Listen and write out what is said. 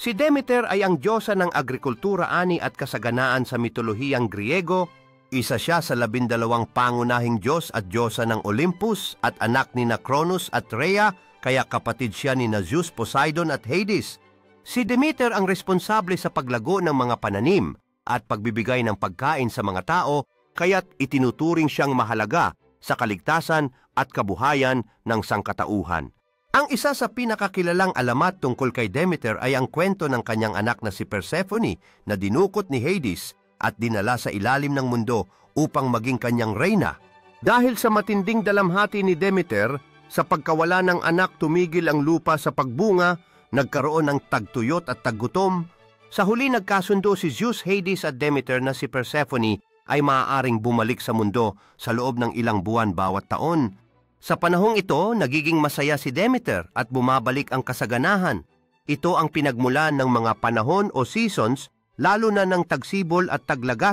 Si Demeter ay ang diyosa ng agrikultura ani at kasaganaan sa mitolohiyang Griego. Isa siya sa 12 pangunahing Diyos at diyosa ng Olympus at anak ni na Cronus at Rhea, kaya kapatid siya ni na Zeus, Poseidon at Hades. Si Demeter ang responsable sa paglago ng mga pananim at pagbibigay ng pagkain sa mga tao, kaya't itinuturing siyang mahalaga sa kaligtasan at kabuhayan ng sangkatauhan. Ang isa sa pinakakilalang alamat tungkol kay Demeter ay ang kwento ng kanyang anak na si Persephone na dinukot ni Hades at dinala sa ilalim ng mundo upang maging kanyang reyna. Dahil sa matinding dalamhati ni Demeter, sa pagkawala ng anak tumigil ang lupa sa pagbunga, nagkaroon ng tagtuyot at taggutom. Sa huli nagkasundo si Zeus, Hades at Demeter na si Persephone ay maaaring bumalik sa mundo sa loob ng ilang buwan bawat taon. Sa panahong ito, nagiging masaya si Demeter at bumabalik ang kasaganahan. Ito ang pinagmulan ng mga panahon o seasons, lalo na ng tagsibol at taglagas